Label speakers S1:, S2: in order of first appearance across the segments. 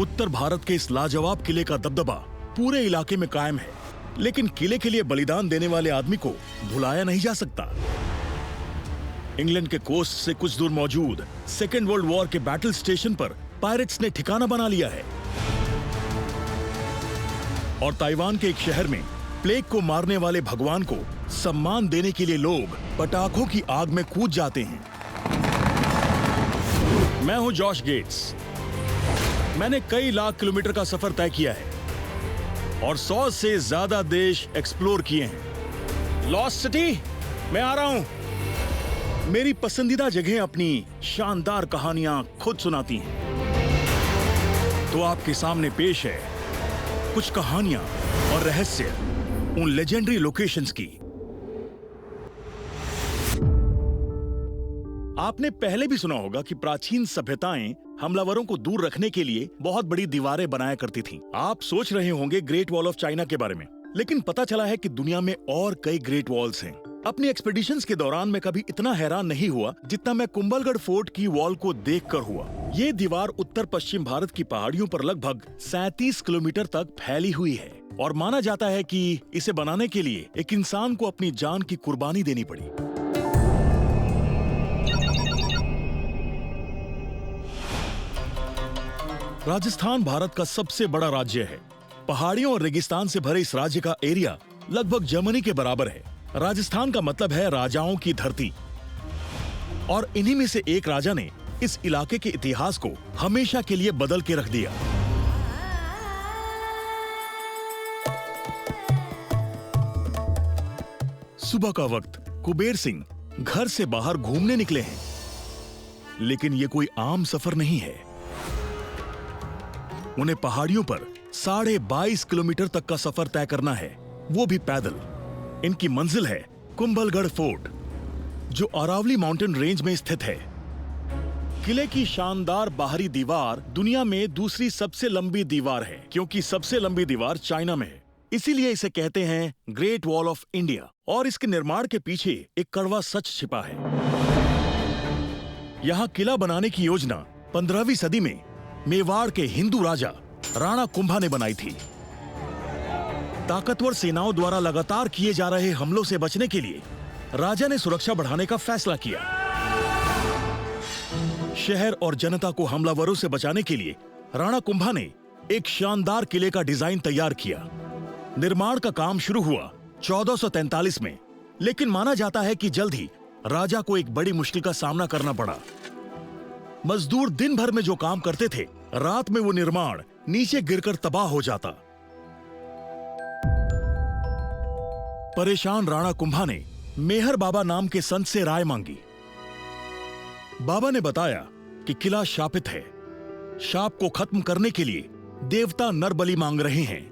S1: उत्तर भारत के इस लाजवाब किले का दबदबा पूरे इलाके में कायम है, लेकिन किले के लिए बलिदान देने वाले आदमी को भुलाया नहीं जा सकता। इंग्लैंड के कोस्ट से कुछ दूर मौजूद सेकेंड वर्ल्ड वॉर के बैटल स्टेशन पर पायरेट्स ने ठिकाना बना लिया है और ताइवान के एक शहर में प्लेग को मारने वाले भगवान को सम्मान देने के लिए लोग पटाखों की आग में कूद जाते हैं। मैं हूं जॉश गेट्स। मैंने कई लाख किलोमीटर का सफर तय किया है और 100 से ज्यादा देश एक्सप्लोर किए हैं। लॉस्ट सिटी, मैं आ रहा हूं। मेरी पसंदीदा जगह अपनी शानदार कहानियां खुद सुनाती हैं। तो आपके सामने पेश है कुछ कहानियां और रहस्य उन लेजेंडरी लोकेशंस की। आपने पहले भी सुना होगा कि प्राचीन सभ्यताएं हमलावरों को दूर रखने के लिए बहुत बड़ी दीवारें बनाया करती थीं। आप सोच रहे होंगे ग्रेट वॉल ऑफ चाइना के बारे में, लेकिन पता चला है कि दुनिया में और कई ग्रेट वॉल्स हैं। अपनी एक्सपेडिशंस के दौरान मैं कभी इतना हैरान नहीं हुआ जितना मैं कुंभलगढ़ फोर्ट की वॉल को देखकर हुआ। ये दीवार उत्तर पश्चिम भारत की पहाड़ियों पर लगभग 37 किलोमीटर तक फैली हुई है और माना जाता है कि इसे बनाने के लिए एक इंसान को अपनी जान की कुर्बानी देनी पड़ी। राजस्थान भारत का सबसे बड़ा राज्य है। पहाड़ियों और रेगिस्तान से भरे इस राज्य का एरिया लगभग जर्मनी के बराबर है। राजस्थान का मतलब है राजाओं की धरती और इन्हीं में से एक राजा ने इस इलाके के इतिहास को हमेशा के लिए बदल के रख दिया। सुबह का वक्त कुबेर सिंह घर से बाहर घूमने निकले हैं, लेकिन ये कोई आम सफर नहीं है। उन्हें पहाड़ियों पर 22.5 किलोमीटर तक का सफर तय करना है, वो भी पैदल। इनकी मंजिल है कुंभलगढ़ फोर्ट, जो अरावली माउंटेन रेंज में स्थित है। किले की शानदार बाहरी दीवार दुनिया में दूसरी सबसे लंबी दीवार है, क्योंकि सबसे लंबी दीवार चाइना में है। इसीलिए इसे कहते हैं ग्रेट वॉल ऑफ इंडिया। और इसके निर्माण के पीछे एक कड़वा सच छिपा है। यहाँ किला बनाने की योजना 15वीं सदी में मेवाड़ के हिंदू राजा राणा कुंभा ने बनाई थी। ताकतवर सेनाओं द्वारा लगातार किए जा रहे हमलों से बचने के लिए राजा ने सुरक्षा बढ़ाने का फैसला किया। शहर और जनता को हमलावरों से बचाने के लिए राणा कुंभा ने एक शानदार किले का डिजाइन तैयार किया। निर्माण का काम शुरू हुआ 1443 में, लेकिन माना जाता है कि जल्द ही राजा को एक बड़ी मुश्किल का सामना करना पड़ा। मजदूर दिन भर में जो काम करते थे, रात में वो निर्माण नीचे गिरकर तबाह हो जाता। परेशान राणा कुंभा ने मेहर बाबा नाम के संत से राय मांगी। बाबा ने बताया कि किला शापित है। शाप को खत्म करने के लिए देवता नर बलि मांग रहे हैं,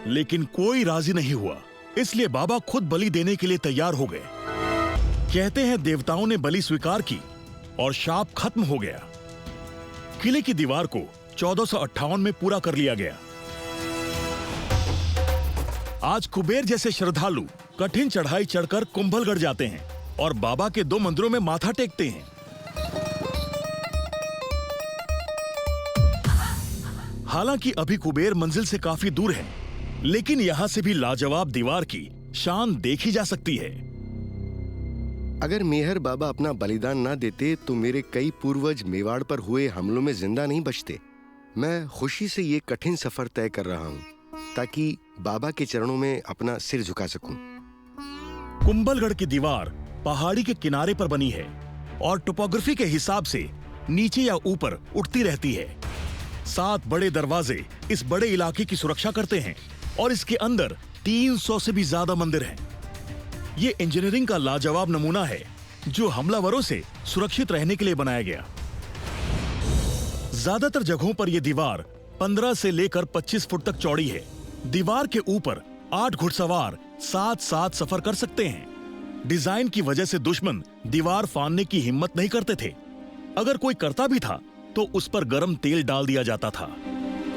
S1: लेकिन कोई राजी नहीं हुआ। इसलिए बाबा खुद बलि देने के लिए तैयार हो गए। कहते हैं देवताओं ने बलि स्वीकार की और शाप खत्म हो गया। किले की दीवार को 1458 में पूरा कर लिया गया। आज कुबेर जैसे श्रद्धालु कठिन चढ़ाई चढ़कर कुंभलगढ़ जाते हैं और बाबा के 2 मंदिरों में माथा टेकते हैं। हालांकि अभी कुबेर मंजिल से काफी दूर है, लेकिन यहां से भी लाजवाब दीवार की शान देखी जा सकती है।
S2: अगर मेहर बाबा अपना बलिदान ना देते तो मेरे कई पूर्वज मेवाड़ पर हुए हमलों में जिंदा नहीं बचते। मैं खुशी से ये कठिन सफर तय कर रहा हूँ ताकि बाबा के चरणों में अपना सिर झुका सकूं।
S1: कुंभलगढ़ की दीवार पहाड़ी के किनारे पर बनी है और टोपोग्राफी के हिसाब से नीचे या ऊपर उठती रहती है। 7 बड़े दरवाजे इस बड़े इलाके की सुरक्षा करते हैं और इसके अंदर 300 से भी ज्यादा मंदिर हैं। ये इंजीनियरिंग का लाजवाब नमूना है जो हमलावरों से सुरक्षित रहने के लिए बनाया गया। ज्यादातर जगहों पर यह दीवार 15 से लेकर 25 फुट तक चौड़ी है। दीवार के ऊपर 8 घुड़सवार साथ सफर कर सकते हैं। डिजाइन की वजह से दुश्मन दीवार फाड़ने की हिम्मत नहीं करते थे। अगर कोई करता भी था तो उस पर गर्म तेल डाल दिया जाता था।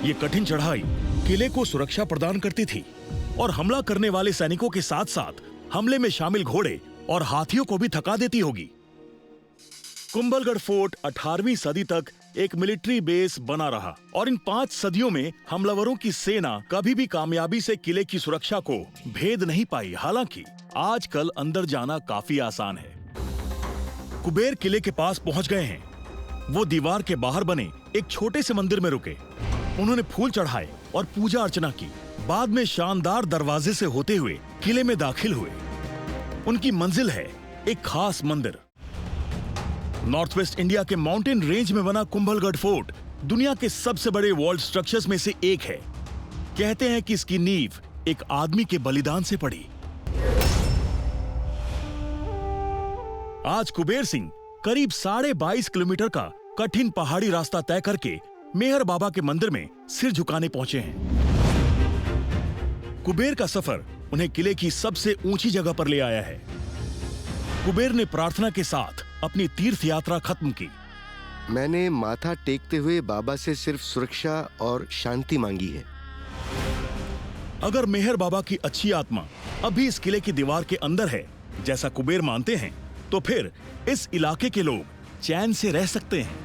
S1: ये कठिन चढ़ाई किले को सुरक्षा प्रदान करती थी और हमला करने वाले सैनिकों के साथ साथ हमले में शामिल घोड़े और हाथियों को भी थका देती होगी। कुंभलगढ़ फोर्ट 18वीं सदी तक एक मिलिट्री बेस बना रहा और इन 5 सदियों में हमलावरों की सेना कभी भी कामयाबी से किले की सुरक्षा को भेद नहीं पाई। हालांकि आजकल अंदर जाना काफी आसान है। कुबेर किले के पास पहुंच गए हैं। वो दीवार के बाहर बने एक छोटे से मंदिर में रुके। उन्होंने फूल चढ़ाए और पूजा अर्चना की। बाद में शानदार दरवाजे से होते हुए किले में दाखिल हुए। उनकी मंजिल है एक खास मंदिर। नॉर्थ वेस्ट इंडिया के माउंटेन रेंज में बना कुंभलगढ़ फोर्ट दुनिया के सबसे बड़े वॉल्ड स्ट्रक्चर्स में से एक है। कहते हैं कि इसकी नींव एक आदमी के बलिदान से पड़ी। आज कुबेर सिंह करीब 22.5 किलोमीटर का कठिन पहाड़ी रास्ता तय करके मेहर बाबा के मंदिर में सिर झुकाने पहुंचे हैं। कुबेर का सफर उन्हें किले की सबसे ऊंची जगह पर ले आया है। कुबेर ने प्रार्थना के साथ अपनी तीर्थ यात्रा खत्म की।
S2: मैंने माथा टेकते हुए बाबा से सिर्फ सुरक्षा और शांति मांगी है।
S1: अगर मेहर बाबा की अच्छी आत्मा अभी इस किले की दीवार के अंदर है, जैसा कुबेर मानते हैं, तो फिर इस इलाके के लोग चैन से रह सकते हैं।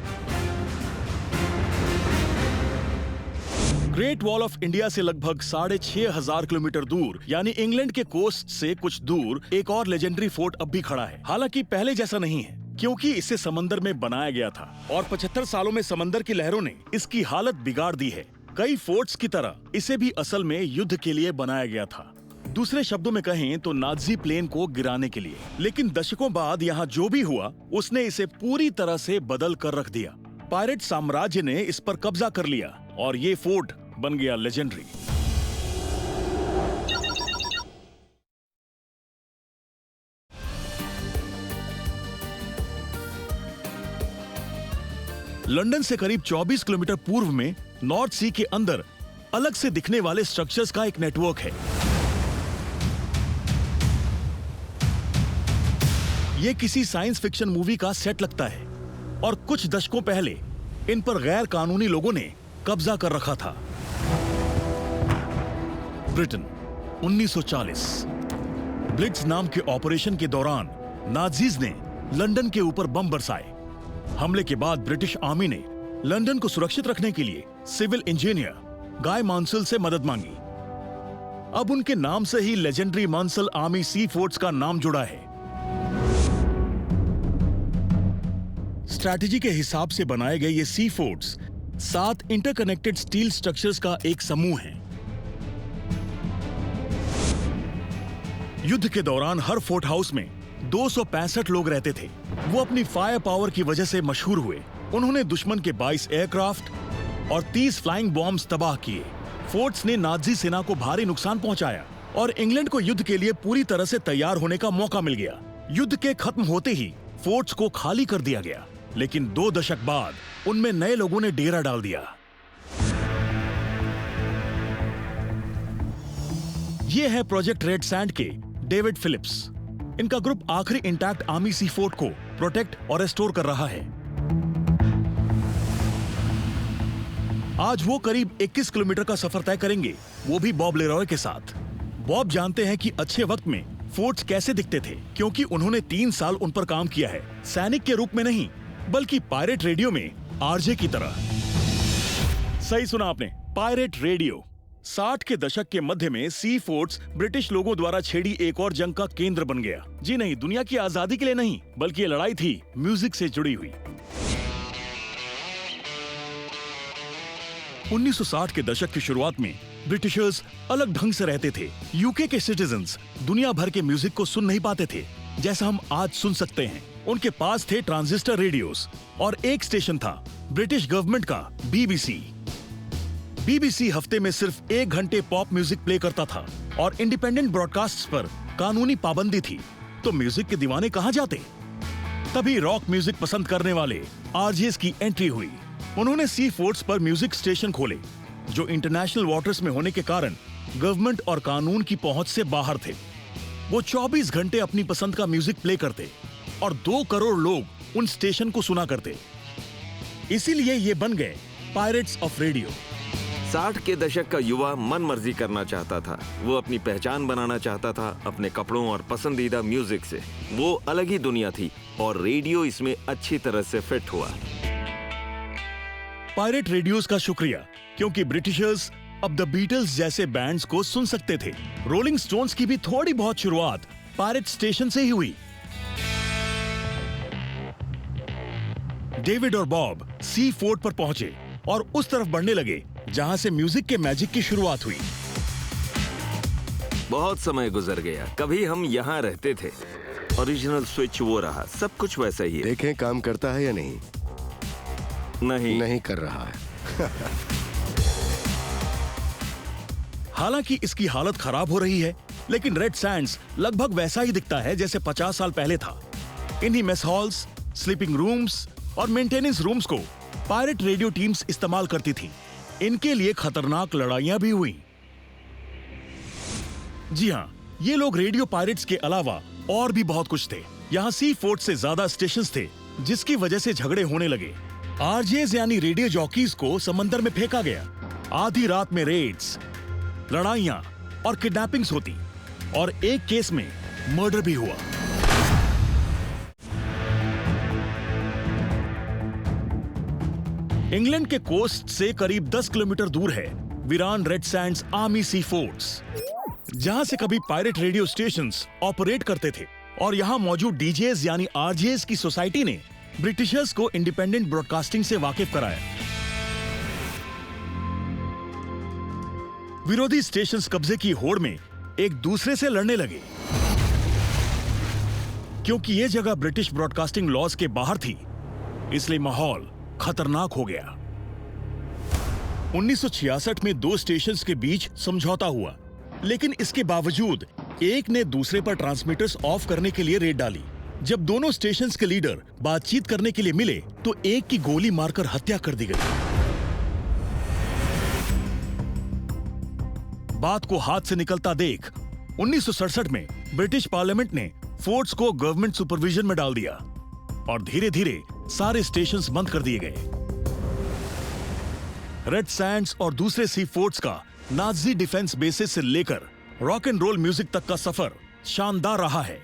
S1: ग्रेट वॉल ऑफ इंडिया से लगभग 6,500 किलोमीटर दूर, यानी इंग्लैंड के कोस्ट से कुछ दूर, एक और लेजेंडरी फोर्ट अब भी खड़ा है। हालांकि पहले जैसा नहीं है, क्योंकि इसे समंदर में बनाया गया था और 75 सालों में समंदर की लहरों ने इसकी हालत बिगाड़ दी है। कई फोर्ट्स की तरह इसे भी असल में युद्ध के लिए बनाया गया था। दूसरे शब्दों में कहें तो नाजी प्लेन को गिराने के लिए। लेकिन दशकों बाद यहाँ जो भी हुआ, उसने इसे पूरी तरह से बदल कर रख दिया। पायरेट साम्राज्य ने इस पर कब्जा कर लिया और ये फोर्ट बन गया लेजेंडरी। लंदन से करीब 24 किलोमीटर पूर्व में नॉर्थ सी के अंदर अलग से दिखने वाले स्ट्रक्चर्स का एक नेटवर्क है। यह किसी साइंस फिक्शन मूवी का सेट लगता है और कुछ दशकों पहले इन पर गैर कानूनी लोगों ने कब्जा कर रखा था। ब्रिटेन 1940 ब्लिट्ज नाम के ऑपरेशन के दौरान नाजीज ने लंदन के ऊपर बम बरसाए। हमले के बाद ब्रिटिश आर्मी ने लंदन को सुरक्षित रखने के लिए सिविल इंजीनियर गाय मांसल से मदद मांगी। अब उनके नाम से ही लेजेंडरी मांसल आर्मी सी फोर्ट्स का नाम जुड़ा है। स्ट्रैटेजी के हिसाब से बनाए गए ये सी फोर्ट्स 7 इंटरकनेक्टेड स्टील स्ट्रक्चर्स का एक समूह है। युद्ध के दौरान हर फोर्ट हाउस में 265 लोग रहते थे। वो अपनी फायर पावर की वजह से मशहूर हुए। उन्होंने दुश्मन के 22 एयरक्राफ्ट और 30 फ्लाइंग बॉम्ब्स तबाह किए। फोर्ट्स ने नाजी सेना को भारी नुकसान पहुंचाया और इंग्लैंड को युद्ध के लिए पूरी तरह से तैयार होने का मौका मिल गया। युद्ध के खत्म होते ही फोर्ट्स को खाली कर दिया गया, लेकिन 2 दशक बाद उनमें नए लोगों ने डेरा डाल दिया। ये है प्रोजेक्ट रेड सैंड के डेविड फिलिप्स। इनका ग्रुप आखिरी इंटैक्ट आर्मी सी फोर्ट को प्रोटेक्ट और रेस्टोर कर रहा है। आज वो करीब 21 किलोमीटर का सफर तय करेंगे, वो भी बॉब लेरॉय के साथ। बॉब जानते हैं कि अच्छे वक्त में फोर्ट्स कैसे दिखते थे, क्योंकि उन्होंने 3 साल उन पर काम किया है, सैनिक के रूप में नहीं, बल्कि पायरेट रेडियो में आरजे की तरह। सही सुना आपने, पायरेट रेडियो। 60 के दशक के मध्य में सी फोर्ट्स ब्रिटिश लोगों द्वारा छेड़ी एक और जंग का केंद्र बन गया। जी नहीं, दुनिया की आजादी के लिए नहीं, बल्कि ये लड़ाई थी म्यूजिक से जुड़ी हुई। 1960 के दशक की शुरुआत में ब्रिटिशर्स अलग ढंग से रहते थे। यूके के सिटीजन्स दुनिया भर के म्यूजिक को सुन नहीं पाते थे जैसा हम आज सुन सकते हैं। उनके पास थे ट्रांजिस्टर रेडियोस और एक स्टेशन था ब्रिटिश गवर्नमेंट का बीबीसी। बीबीसी हफ्ते में सिर्फ 1 घंटे पॉप म्यूजिक प्ले करता था और इंडिपेंडेंट ब्रॉडकास्ट्स पर कानूनी पाबंदी थी, तो म्यूजिक के दीवाने कहां जाते? तभी रॉक म्यूजिक पसंद करने वाले आरजेस की एंट्री हुई। उन्होंने सी फोर्ट्स पर म्यूजिक स्टेशन खोले जो इंटरनेशनल वाटर्स में होने के कारण गवर्नमेंट और कानून की पहुंच से बाहर थे। वो 24 घंटे अपनी पसंद का म्यूजिक प्ले करते और 2 करोड़ लोग उन स्टेशन को सुना करते। इसीलिए ये बन गए पायरेट्स ऑफ रेडियो।
S3: 60 के दशक का युवा मन मर्जी करना चाहता था। वो अपनी पहचान बनाना चाहता था अपने कपड़ों और पसंदीदा म्यूजिक से। वो अलग ही दुनिया थी और रेडियो इसमें अच्छी तरह से फिट हुआ।
S1: पायरेट रेडियोस का शुक्रिया, क्योंकि ब्रिटिशर्स अब द बीटल्स जैसे बैंड्स को सुन सकते थे। रोलिंग स्टोन्स की भी थोड़ी बहुत शुरुआत पायरेट स्टेशन से ही हुई। डेविड और बॉब सी फोर्ट पर पहुंचे और उस तरफ बढ़ने लगे जहां से म्यूजिक के मैजिक की शुरुआत हुई।
S3: बहुत समय गुजर गया, कभी हम यहाँ रहते थे। ओरिजिनल स्विच वो रहा, सब कुछ वैसा ही है।
S2: देखें काम करता है या नहीं। नहीं कर रहा है।
S1: हालांकि इसकी हालत खराब हो रही है, लेकिन रेड सैंड्स लगभग वैसा ही दिखता है जैसे 50 साल पहले था। इन्हीं मेस हॉल्स, स्लीपिंग रूम्स और मेंटेनेंस रूम्स को पायरेट रेडियो टीम्स इस्तेमाल करती थी। इनके लिए खतरनाक लड़ाइयां भी हुई। जी हां, ये लोग रेडियो पायरेट्स के अलावा और भी बहुत कुछ थे। यहाँ सी फोर्ट से ज्यादा स्टेशंस थे, जिसकी वजह से झगड़े होने लगे। आरजेस यानी रेडियो जॉकीज को समंदर में फेंका गया। आधी रात में रेड्स, लड़ाइयां और किडनैपिंग्स होती, और एक केस में मर्डर भी हुआ। इंग्लैंड के कोस्ट से करीब 10 किलोमीटर दूर है वीरान रेड सैंड्स आर्मी सी फोर्ट्स, जहां से कभी पायरेट रेडियो स्टेशंस ऑपरेट करते थे। और यहां मौजूद डीजेस यानी आरजेस की सोसाइटी ने ब्रिटिशर्स को इंडिपेंडेंट ब्रॉडकास्टिंग से वाकिफ कराया। विरोधी स्टेशंस कब्जे की होड़ में एक दूसरे से लड़ने लगे, क्योंकि यह जगह ब्रिटिश ब्रॉडकास्टिंग लॉज के बाहर थी, इसलिए माहौल खतरनाक हो गया। 1966 में दो स्टेशंस के बीच समझौता हुआ, लेकिन इसके बावजूद एक ने दूसरे पर ट्रांसमीटर्स ऑफ करने के लिए रेड डाली। जब दोनों स्टेशंस के लीडर बातचीत करने के लिए मिले तो एक की गोली मारकर हत्या कर दी गई। बात को हाथ से निकलता देख 1967 में ब्रिटिश पार्लियामेंट ने फोर्ट्स को गवर्नमेंट सुपरविजन में डाल दिया और धीरे धीरे सारे स्टेशंस बंद कर दिए गए। रेड सैंड्स और दूसरे सी फोर्ट्स का नाजी डिफेंस बेसिस से लेकर रॉक एंड रोल म्यूजिक तक का सफर शानदार रहा है।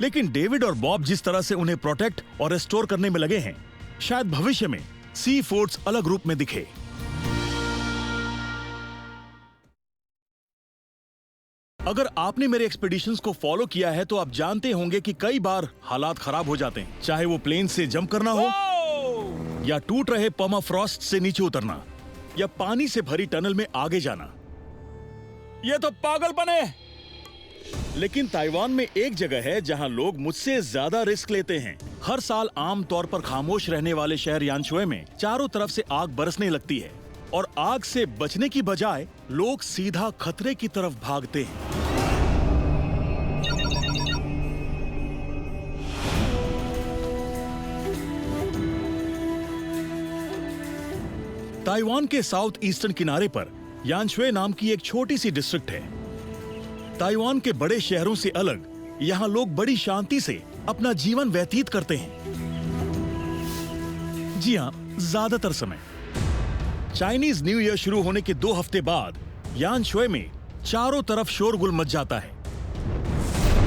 S1: लेकिन डेविड और बॉब जिस तरह से उन्हें प्रोटेक्ट और रेस्टोर करने में लगे हैं, शायद भविष्य में सी फोर्ट्स अलग रूप में दिखे। अगर आपने मेरे एक्सपीडिशंस को फॉलो किया है तो आप जानते होंगे कि कई बार हालात खराब हो जाते हैं, चाहे वो प्लेन से जंप करना हो या टूट रहे पर्माफ्रॉस्ट से नीचे उतरना या पानी से भरी टनल में आगे जाना। यह तो पागलपन है। लेकिन ताइवान में एक जगह है जहां लोग मुझसे ज्यादा रिस्क लेते हैं। हर साल आम तौर पर खामोश रहने वाले शहर यानशुए में चारों तरफ से आग बरसने लगती है और आग से बचने की बजाय लोग सीधा खतरे की तरफ भागते हैं। ताइवान के साउथ ईस्टर्न किनारे पर यानशुए नाम की एक छोटी सी डिस्ट्रिक्ट है। ताइवान के बड़े शहरों से अलग यहाँ लोग बड़ी शांति से अपना जीवन व्यतीत करते हैं। जी हाँ, ज्यादातर समय। चाइनीज न्यू ईयर शुरू होने के 2 हफ्ते बाद यानशुए में चारों तरफ शोरगुल मच जाता है।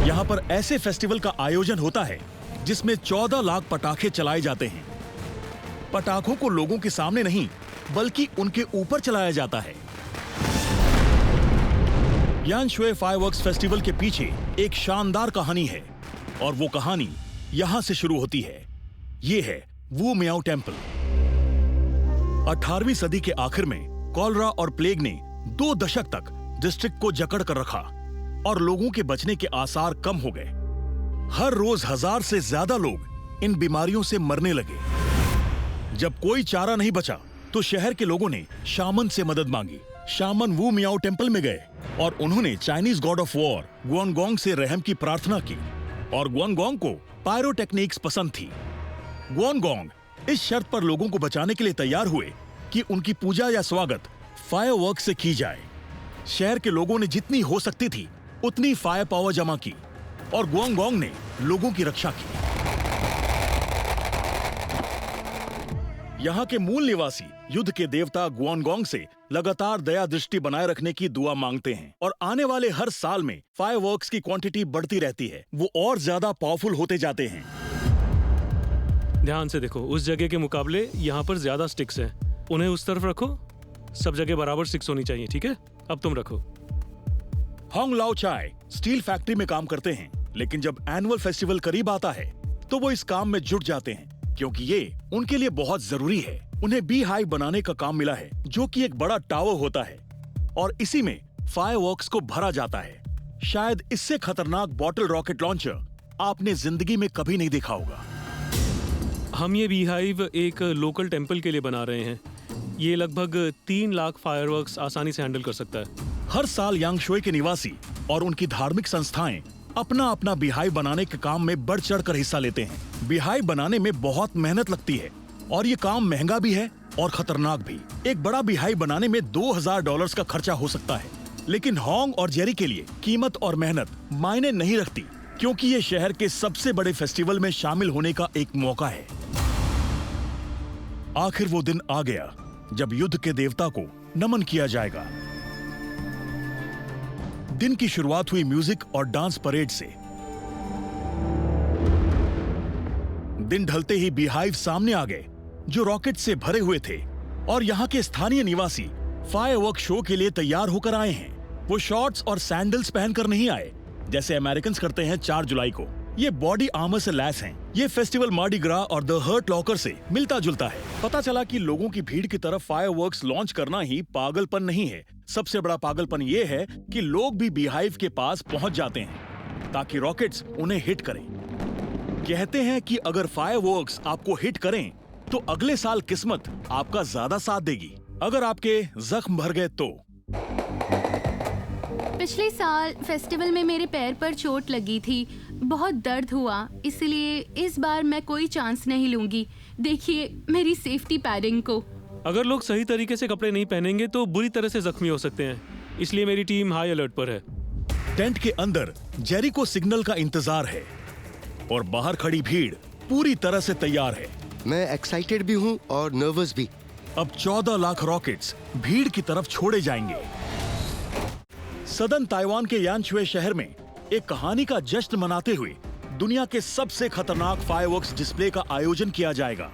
S1: यहाँ पर ऐसे फेस्टिवल का आयोजन होता है जिसमें 14 लाख पटाखे चलाए जाते हैं। पटाखों को लोगों के सामने नहीं बल्कि उनके ऊपर चलाया जाता है। यानशुए फायरवर्क्स फेस्टिवल के पीछे एक शानदार कहानी है और वो कहानी यहां से शुरू होती है। ये है वू मियाओ टेम्पल। 18वीं सदी के आखिर में कॉलरा और प्लेग ने 2 दशक तक डिस्ट्रिक्ट को जकड़ कर रखा और लोगों के बचने के आसार कम हो गए। हर रोज 1000 से ज्यादा लोग इन बीमारियों से मरने लगे। जब कोई चारा नहीं बचा तो शहर के लोगों ने शामन से मदद मांगी। शामन वू मियाओ टेम्पल में गए और उन्होंने चाइनीज गॉड ऑफ वॉर गुआनगोंग से रहम की प्रार्थना की और गुआनगोंग को पायरोटेक्निक्स पसंद थी। गुआनगोंग इस शर्त पर लोगों को बचाने के लिए तैयार हुए कि उनकी पूजा या स्वागत फायरवर्क से की जाए। शहर के लोगों ने जितनी हो सकती थी उतनी फायर पावर जमा की और गुआनगोंग ने लोगों की रक्षा की। यहाँ के मूल निवासी युद्ध के देवता गुआनगोंग से लगातार दया दृष्टि बनाए रखने की दुआ मांगते हैं और आने वाले हर साल में फायरवर्क्स की क्वांटिटी बढ़ती रहती है। वो और ज्यादा पावरफुल होते जाते हैं।
S4: ध्यान से देखो, उस जगह के मुकाबले यहाँ पर ज्यादा स्टिक्स हैं। उन्हें उस तरफ रखो, सब जगह बराबर स्टिक्स होनी चाहिए, ठीक है? अब तुम रखो।
S1: होंग लाओ चाय स्टील फैक्ट्री में काम करते हैं, लेकिन जब एनुअल फेस्टिवल करीब आता है तो वो इस काम में जुट जाते हैं, क्योंकि ये उनके लिए बहुत जरूरी है। उन्हें बी हाइव बनाने का काम मिला है, जो कि एक बड़ा टावर होता है और इसी में फायरवर्क्स को भरा जाता है। शायद इससे खतरनाक बॉटल रॉकेट लॉन्चर आपने जिंदगी में कभी नहीं देखा होगा।
S4: हम ये बी हाइव एक लोकल टेम्पल के लिए बना रहे हैं। ये लगभग 3 लाख फायरवर्क्स आसानी से हैंडल कर सकता है।
S1: हर साल यांगशुई के निवासी और उनकी धार्मिक संस्थाएं अपना अपना बिहाई बनाने के काम में बढ़ चढ़ कर हिस्सा लेते हैं। बिहाई बनाने में बहुत मेहनत लगती है और ये काम महंगा भी है और खतरनाक भी। एक बड़ा बिहाई बनाने में $2000 का खर्चा हो सकता है, लेकिन होंग और जेरी के लिए कीमत और मेहनत मायने नहीं रखती, क्योंकि ये शहर के सबसे बड़े फेस्टिवल में शामिल होने का एक मौका है। आखिर वो दिन आ गया जब युद्ध के देवता को नमन किया जाएगा। दिन की शुरुआत हुई म्यूजिक और डांस परेड से। दिन ढलते ही बीहाइव सामने आ गए, जो रॉकेट से भरे हुए थे, और यहाँ के स्थानीय निवासी फायरवर्क शो के लिए तैयार होकर आए हैं। वो शॉर्ट्स और सैंडल्स पहनकर नहीं आए जैसे अमेरिकन करते हैं 4 जुलाई को। ये बॉडी आर्मर से लैस हैं। ये फेस्टिवल मार्डी ग्रा और द हर्ट लॉकर से मिलता जुलता है। पता चला कि लोगों की भीड़ की तरफ फायरवर्क्स लॉन्च करना ही पागलपन नहीं है। सबसे बड़ा पागलपन ये है कि लोग भी बीहाइव के पास पहुंच जाते हैं ताकि रॉकेट्स उन्हें हिट करें। कहते हैं कि अगर फायरवर्क्स आपको हिट करें तो अगले साल किस्मत आपका ज्यादा साथ देगी, अगर आपके जख्म भर गए तो।
S5: पिछले साल फेस्टिवल में मेरे पैर पर चोट लगी थी, बहुत दर्द हुआ, इसलिए इस बार मैं कोई चांस नहीं लूंगी। देखिए मेरी सेफ्टी पैडिंग को।
S4: अगर लोग सही तरीके से कपड़े नहीं पहनेंगे तो बुरी तरह से जख्मी हो सकते हैं, इसलिए मेरी टीम हाई अलर्ट पर है।
S1: टेंट के अंदर जेरी को सिग्नल का इंतजार है और बाहर खड़ी भीड़ पूरी तरह से तैयार है।
S2: मैं एक्साइटेड भी हूँ और नर्वस भी।
S1: अब 14 लाख रॉकेट्स भीड़ की तरफ छोड़े जाएंगे। सदर्न ताइवान के यानशुए शहर में एक कहानी का जश्न मनाते हुए दुनिया के सबसे खतरनाक फायरवर्क्स डिस्प्ले का आयोजन किया जाएगा।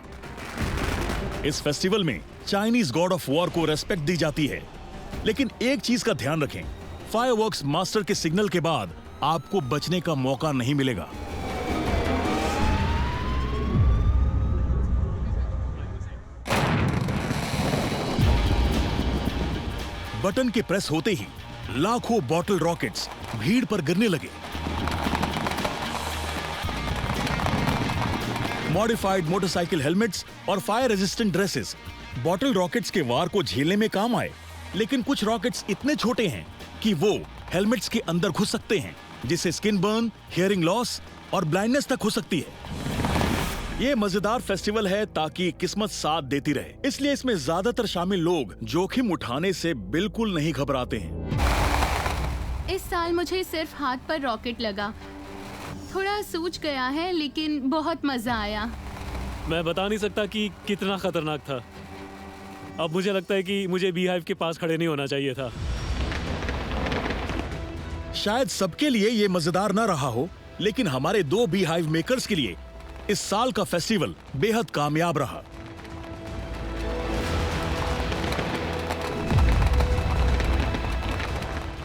S1: इस फेस्टिवल में चाइनीज गॉड ऑफ वॉर को रेस्पेक्ट दी जाती है, लेकिन एक चीज का ध्यान रखें, फायरवर्क्स मास्टर के सिग्नल के बाद आपको बचने का मौका नहीं मिलेगा। बटन के प्रेस होते ही लाखों बॉटल रॉकेट्स भीड़ पर गिरने लगे। मॉडिफाइड मोटरसाइकिल हेलमेट्स और fire resistant dresses bottle rockets के वार को झेलने में काम आए, लेकिन कुछ रॉकेट्स इतने छोटे हैं कि वो हेलमेट्स के अंदर घुस सकते हैं, जिससे स्किन बर्न, हियरिंग लॉस और ब्लाइंडनेस तक हो सकती है। ये मजेदार फेस्टिवल है ताकि किस्मत साथ देती रहे, इसलिए इसमें ज्यादातर शामिल लोग जोखिम उठाने से बिल्कुल नहीं घबराते हैं।
S5: इस साल मुझे सिर्फ हाथ पर रॉकेट लगा, थोड़ा सूज गया है, लेकिन बहुत मजा आया।
S4: मैं बता नहीं सकता कि कितना खतरनाक था। अब मुझे लगता है कि मुझे बीहाइव के पास खड़े नहीं होना चाहिए था।
S1: शायद सबके लिए ये मजेदार ना रहा हो, लेकिन हमारे 2 बीहाइव मेकर्स के लिए इस साल का फेस्टिवल बेहद कामयाब रहा।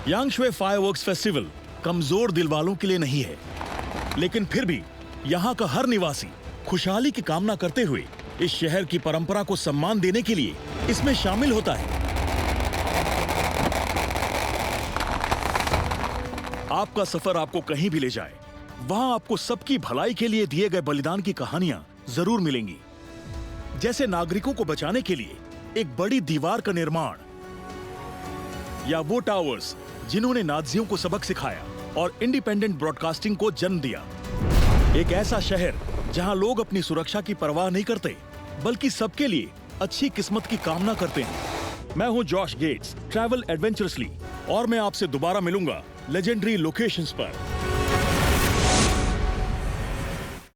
S1: यांगशुए फायरवर्क्स फेस्टिवल कमजोर दिल वालों के लिए नहीं है, लेकिन फिर भी यहाँ का हर निवासी खुशहाली की कामना करते हुए इस शहर की परंपरा को सम्मान देने के लिए इसमें शामिल होता है। आपका सफर आपको कहीं भी ले जाए, वहां आपको सबकी भलाई के लिए दिए गए बलिदान की कहानियां जरूर मिलेंगी, जैसे नागरिकों को बचाने के लिए एक बड़ी दीवार का निर्माण, या वो टावर्स जिन्होंने नाज़ियों को सबक सिखाया और इंडिपेंडेंट ब्रॉडकास्टिंग को जन्म दिया। एक ऐसा शहर जहां लोग अपनी सुरक्षा की परवाह नहीं करते, बल्कि सबके लिए अच्छी किस्मत की कामना करते हैं। मैं हूं जॉश गेट्स, ट्रैवल एडवेंचरसली, और मैं आपसे दोबारा मिलूंगा लेजेंडरी लोकेशंस पर।